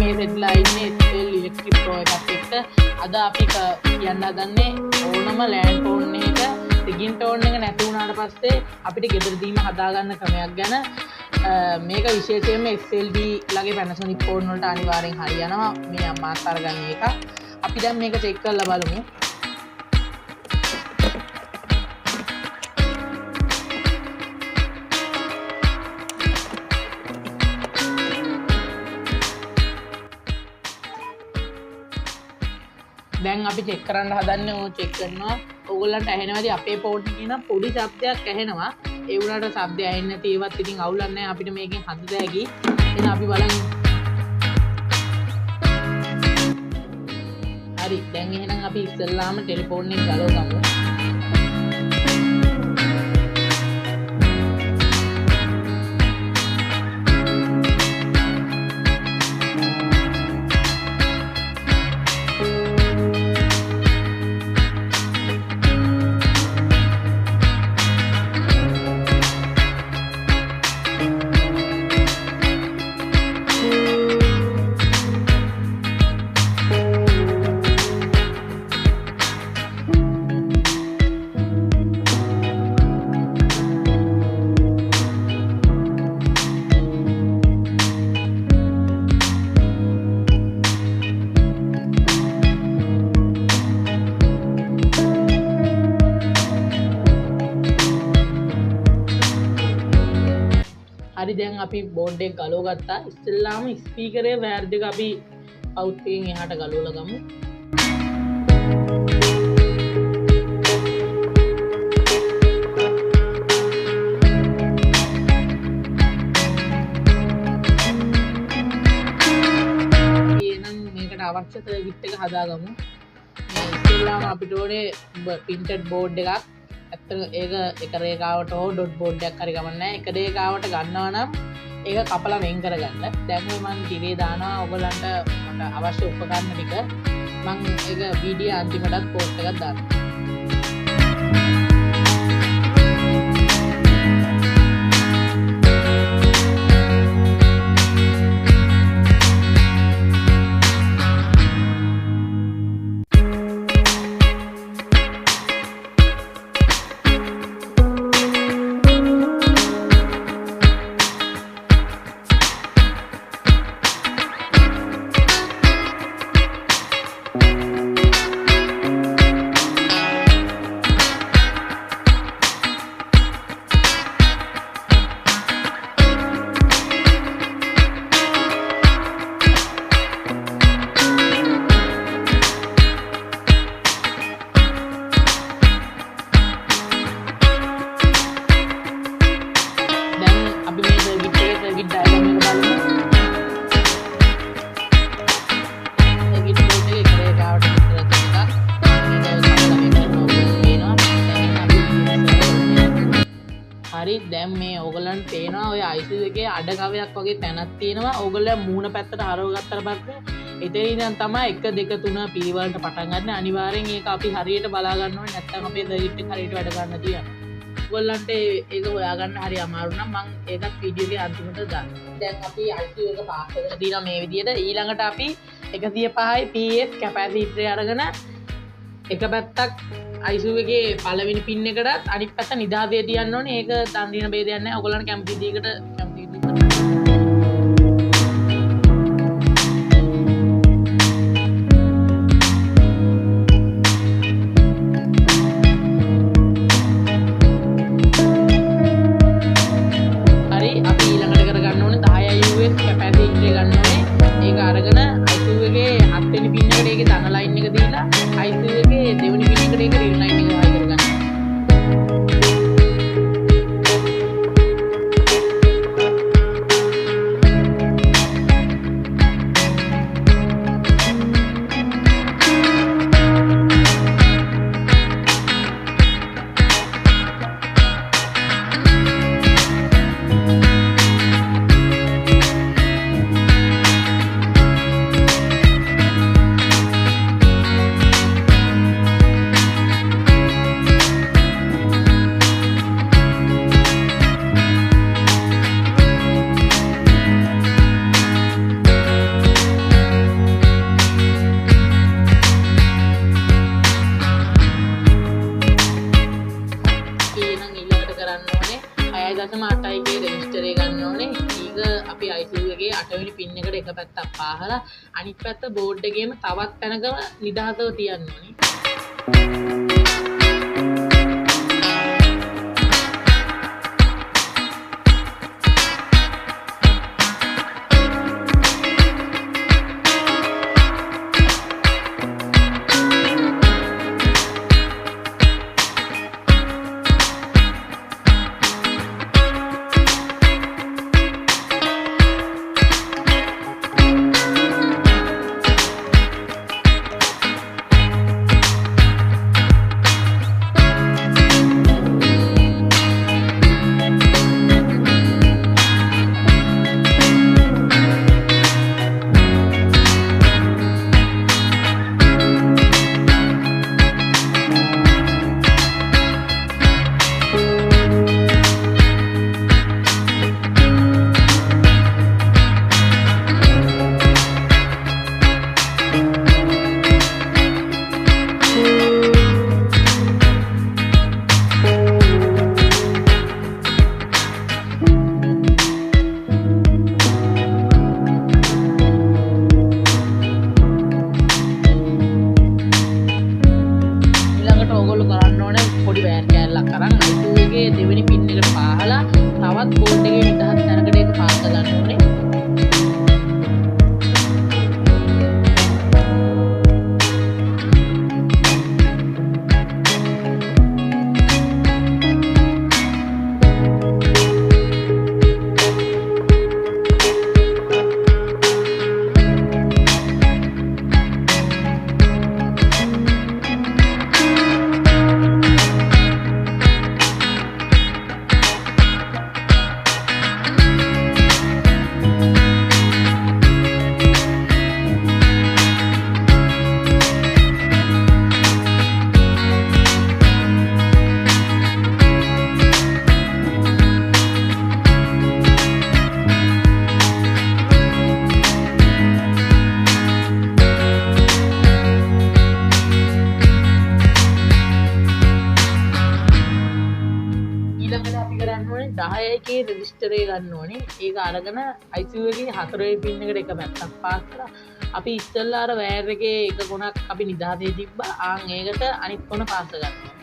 මේ වෙట్లా ඉන්නේ SL electric pro එකත් එක්ක. අද අපි කියන්න හදන්නේ ඕනම ලෑන්ඩ් ෆෝන් එක රිගින් ටෝන් එක නැති වුණාට පස්සේ අපිට ගෙදරදීම හදාගන්න ක්‍රමයක් ගැන. මේක විශේෂයෙන්ම SLB ලගේ Panasonic ෆෝන් වලට අනිවාර්යෙන් හරියනවා මේ අම්මාත් අරගන්න එක. අපි දැන් මේක චෙක් කරලා බලමු. දැන් අපි චෙක් කරන්න හදන්නේ ඕක චෙක් කරනවා. ඕගොල්ලන්ට ඇහෙනවද අපේ ෆෝන් එකේ නම් පොඩි ශබ්දයක් ඇහෙනවා. ඒ වුණාට ශබ්දය ඇහෙන්නේ නැති ඒවත් ඉතින් අවුලක් නැහැ. අපිට මේකෙන් හදද හැකි. එහෙනම් අපි බලමු. හරි. දැන් එහෙනම් අපි ඉස්සෙල්ලාම ටෙලිෆෝන් එක ගලවගමු. හරි දැන් අපි බෝඩ් එක ගලව ගත්තා. ඉස්සෙල්ලාම ස්පීකරේ වයර් දෙක අපි අවුට් එකෙන් එහාට ගලවලා ගමු. එහෙනම් මේකට අවශ්‍ය සර්කිට් එක හදාගමු. ඉස්සෙල්ලාම අපිට ඕනේ printed board එකක්. ඇත්තට ඒක එක රේඛාවට හෝ ඩොට් බෝඩ් එකක් හරි ගමන් නැහැ. එක රේඛාවට ගන්නවා නම් ඒක කපලා වෙන් කරගන්න. දැන් මම තිරේ දානවා ඔයගලන්ට මට අවශ්‍ය උපකරණ ටික. මම ඒක වීඩියෝ අන්තිමටත් පෝස්ට් එකක් දානවා. හරි දැන් මේ ඕගලන්ට පේනවා ඔය IC එකේ අඩ කවයක් වගේ තැනක් තියෙනවා. ඕගොල්ලෝ මූණ පැත්තට හරව ගත්තට පස්සේ එතන ඉඳන් තමයි 1 2 3 පිළිවෙලට පටන් ගන්න. අනිවාර්යෙන් ඒක අපි හරියට බලා ගන්න ඕනේ. නැත්නම් අපේ සර්කිට් එක හරියට වැඩ ගන්න තියෙනවා. ඔයගොල්ලන්ට ඒක හොයාගන්න හරි අමාරු නම් මම ඒකත් වීඩියෝ එකේ අන්තිමට දාන්න. දැන් අපි IC එක පාස් කරලා දිනවා මේ විදිහට. ඊළඟට අපි 105යි PS කැපැසිටර් අරගෙන එක පැත්තක් IC එකේ පළවෙනි පින් එකටත් අනිත් පැත්ත නිදාසේ තියන්න ඕනේ. ඒක දන් දින ભેදයක් නැහැ. ඔයගොල්ලන්ට කැමති දෙයකට කැමති විදිහට හරි අපි ඊළඟට කරගන්න ඕනේ 10යි US කැපැසිටර් ගන්න ඕනේ. ඒක අරගෙන IC එකේ 7 වෙනි පින් එකට ඒකේ ධන ලයින් එක දීලා IC එකේ දෙවෙනි පින් එකට ඒක රිල් ලයින් එක වහයි කරගන්න. එහෙනම් ඊළඟට කරන්න ඕනේ 6.8යි රෙජිස්ටර් එක ගන්න ඕනේ. ඊග අපි ICU එකේ 8 වෙනි පින් එකට එක පැත්තක් පාහලා අනිත් පැත්ත බෝඩ් එකේම තවත් තැනක නිදහසව තියන්න ඕනේ. දෙවෙනි පින් එකට පාහලා තවත් බෝඩ් එකේ නිදහස් තැනකට ඒක පාස් කරගන්න ඕනේ. ඊළඟට අපි කරන්න ඕනේ 10ක රෙජිස්ටර් එක ගන්න ඕනේ. ඒක අරගෙන ICU එකේ 4 වෙනි පින් එකට එක පැත්තක් පාස් කරලා අපි ඉස්සෙල්ලා අර වයර් එකේ එක කොනක් අපි නිදහසේ තිබ්බා. ආන් ඒකට අනිත් කොන පාස් කරගන්න ඕනේ.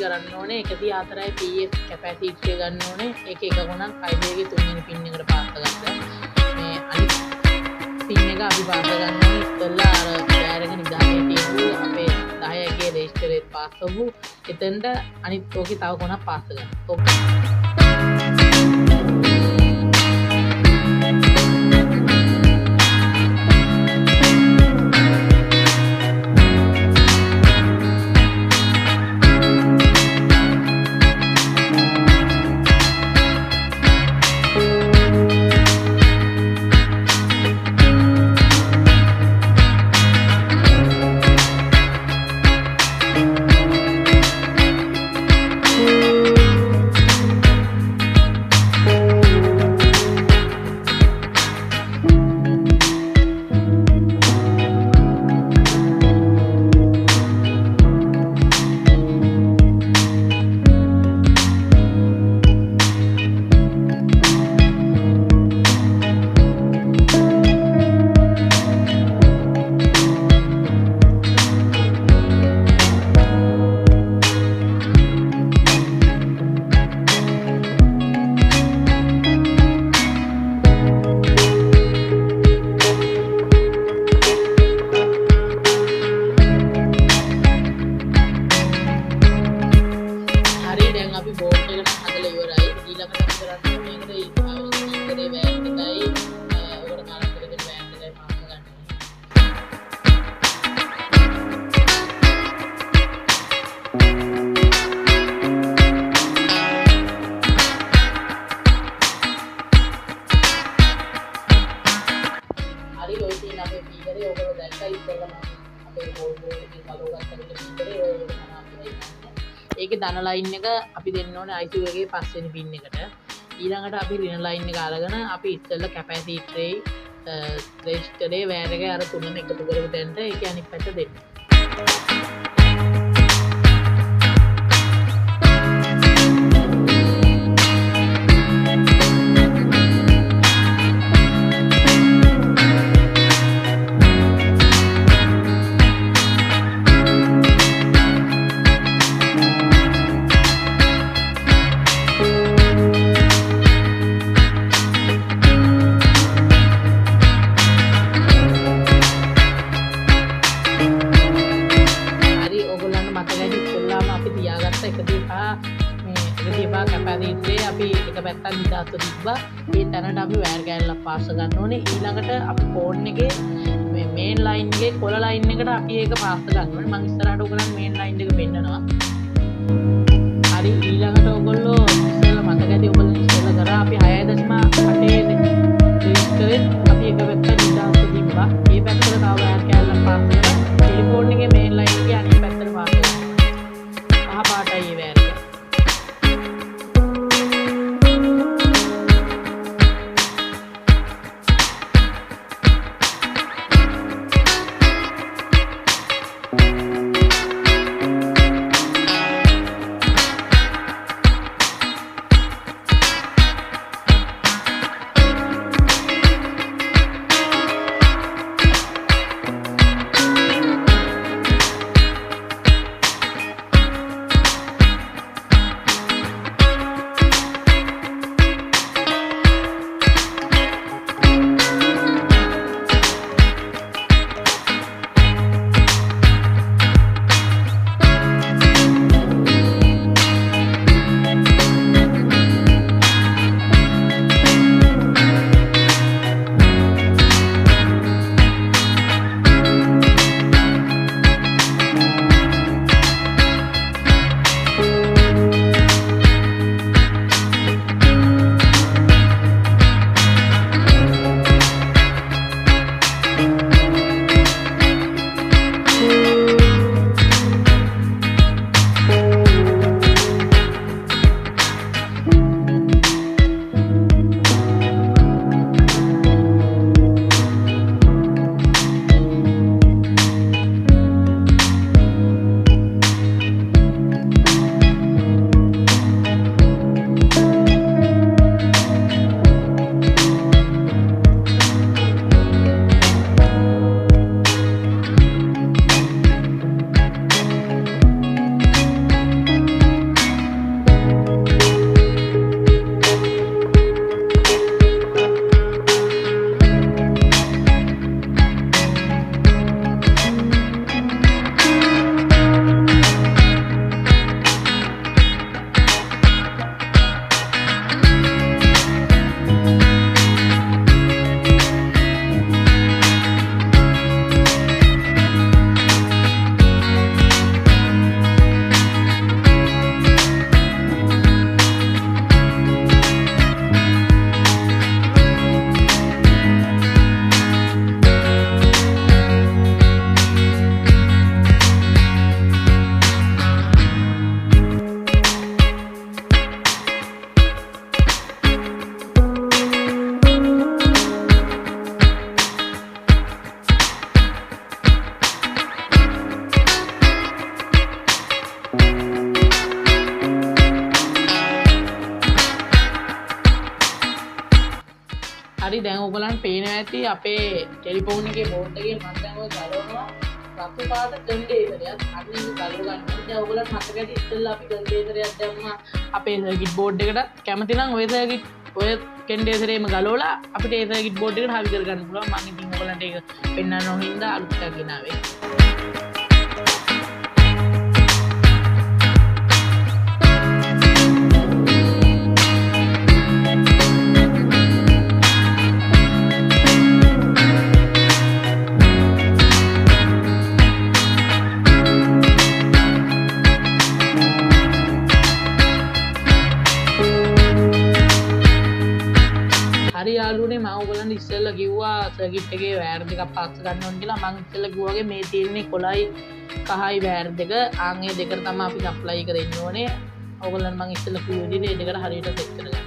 කරන්න ඕනේ 104යි PS කැපැසිටි එක ගන්න ඕනේ. ඒක එක කොනක් ICU එකේ 3 වෙනි පින් එකට පාස් කරගන්න. මේ අනිත් පින් එක අපි පාස් කරගන්න ඕනේ ඉස්සෙල්ලා අර වයර් එක නිදහසේ තියපු අපේ 10ක රෙජිස්ටර් එක පාස් කරමු. එතෙන්ට අනිත් ඕකේ තව කොනක් පාස් කරගන්න. ඕකේ. අපි බෝඩ් එකට හදලා ඉවරයි. ඊළඟට අපි කරන්නේ මේකට ඉස්සරේ වෑන් එකයි ඔකට කාලෙකට දෙන වෑන් එකයි පාස් ගන්න. හරි ඔය තියෙන අපේ පීකරේ ඔයගොල්ලෝ දැක්කා ඉස්සෙල්ලා අපේ බෝඩ් එකේ කලෝ ගත්ත විදිහ පීකරේ ඔය තමයි. ඒක ධන ලයින් එක අපි දෙන්න ඕනේ IC එකේ පස්වෙනි පින් එකට. ඊළඟට අපි ඍණ ලයින් එක අරගෙන අපි ඉස්සෙල්ලා කැපැසිටරේ රෙජිස්ටරේ වයර් එක අර තුනම එකතු කරපු තැනට ඒක අනිත් පැත්ත දෙන්න. කැපැසිටරේ අපි එක පැත්තක් නිදාස්ව තිබ්බා. ඒ තැනට අපි වයර් කෑල්ලක් පාස් ගන්න ඕනේ. ඊළඟට අපි ෆෝන් එකේ මේ මේන් ලයින් එකේ කොළ ලයින් එකට අපි ඒක පාස් ගන්න ඕනේ. මම ඉස්සරහට ඔයගලන්ට මේන් ලයින් එක පෙන්නනවා. හරි ඊළඟට ඔයගොල්ලෝ ඉස්සෙල්ලා මතක ඇති ඔයගොල්ලෝ ඉස්සෙල්ලා කරා අපි 6.8 රෙජිස්ටරේ අපි එක පැත්තක් නිදාස්ව තිබ්බා. මේ පැත්තට තව වයර් කෑල්ලක් පාස් කරලා ටෙලිෆෝන් එකේ මේන් ලයින් එකේ අනිත් පැත්තට පාස් කරනවා. අහ පාටයි ඒ වයර් එක. හරි දැන් ඔයගලන්ට පේනවා ඇති අපේ ටෙලිෆෝන් එකේ බෝඩ් එකේ මම දැන් ඔය ගලවනවා රතු පාට කන්ඩේසරයක් අන්න ඒක ගලව ගන්න. දැන් ඔයගලන්ට මතක ඇති ඉස්සෙල්ලා අපි කන්ඩේසරයක් දැම්මා අපේ සර්කිට් බෝඩ් එකට. කැමති නම් ඔය කන්ඩේසරේම ගලවලා අපිට ඒ සර්කිට් බෝඩ් එකට හරි කරගන්න පුළුවන්. මම ඉතින් ඔයගලන්ට ඒක පෙන්නන්න ඕන හින්දා අලුත් එකක් ගෙනාවේ. හරි යාළුවනේ මම ඔයගොල්ලන්ට ඉස්සෙල්ලා කිව්වා සර්කිට් එකේ වයර් දෙකක් පාස් ගන්න ඕන කියලා. මම ඉස්සෙල්ලා කිව්වාගේ මේ තියෙන්නේ කොළයි කහයි වයර් දෙක. ආන් ඒ දෙකට තමයි අපි සප්ලයි එක දෙන්න ඕනේ. ඔයගොල්ලන් මම ඉස්සෙල්ලා කිව්ව විදිහට ඒ දෙකට හරියට සෙට් කරගන්න.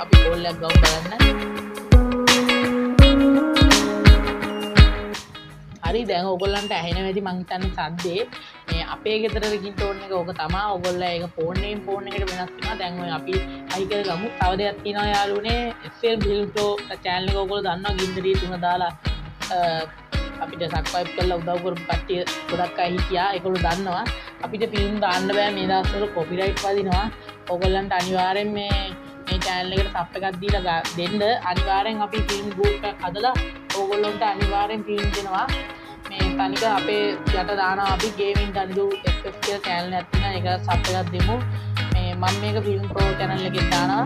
අපි කෝල්ලයක් ගව් බලන්න. හරි දැන් ඔයගොල්ලන්ට ඇහෙනවා ඇති මං හිතන්නේ සද්දේ. මේ අපේ ගෙදර රින්ග් ටෝන් එක ඕක තමයි. ඔයගොල්ලෝ ඒක ෆෝන් එකෙන් ෆෝන් එකට වෙනස් වෙනවා. දැන් ඔය අපි හයි කරගමු. තව දෙයක් තියෙනවා යාළුවනේ. FL Build Pro channel එක ඔයගොල්ලෝ දන්නවා ගින්දරිය 3 දාලා අපිට සබ්ස්ක්‍රයිබ් කරලා උදව් කරපු කට්ටිය ගොඩක් අය හිටියා. ඒගොල්ලෝ දන්නවා. අපිට ෆිල්ම් දාන්න බෑ මේ දවස්වල කොපිරයිට් වදිනවා. ඔයගොල්ලන්ට අනිවාර්යෙන් මේ channel එකට සබ් එකක් දීලා දෙන්න. අනිවාර්යෙන් අපි ෆිල්ම් ගෲප් එකක් හදලා ඕගොල්ලොන්ට අනිවාර්යෙන් ෆිල්ම් දෙනවා. මේ තනික අපේ යට දානවා අපි ගේමින් තනිදු FF කියලා channel එකක් තියෙනවා. ඒක සබ් එකක් දෙමු. මේ මම මේක ෆිල්ම් ප්‍රෝ channel එකෙන් දානවා.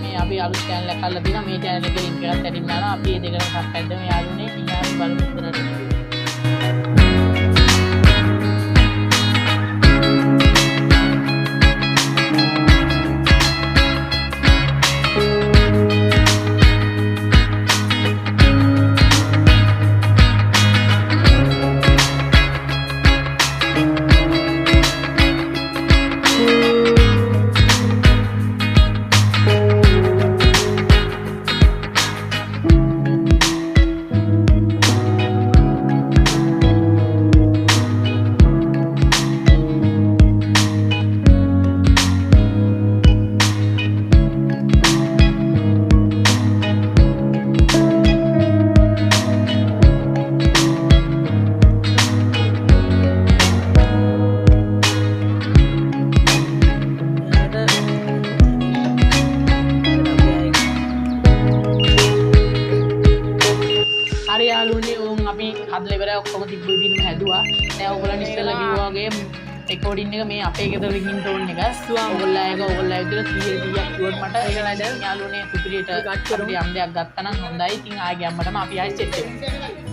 මේ අපි අලුත් channel එකක් අල්ලලා තියෙනවා. මේ channel එකේ link එකක් ඇටින් දානවා. අපි මේ දෙකට සබ් එකක් දෙමු යාළුවනේ. ඉතින් අපි බලමු ඉස්සරහට. හරි යාළුවනේ උන් අපි හදලා ඉවරයි ඔක්කොම තිබ්බ විදිහටම හැදුවා. දැන් ඔයගොල්ලන් ඉස්සෙල්ලා කිව්වා වගේ රෙකෝඩින් එක මේ අපේ ගෙදර රින්ග් ටෝන් එක. ඔයගොල්ලෝ විතර 100ක් කිව්වොත් මට ඒක නේද යාළුවනේ සුපිරියට අපිට යම් දෙයක් ගත්තා නම් හොඳයි. ඉතින් ආයෙ ගැම්මටම අපි ආයෙ සෙට් වෙමු.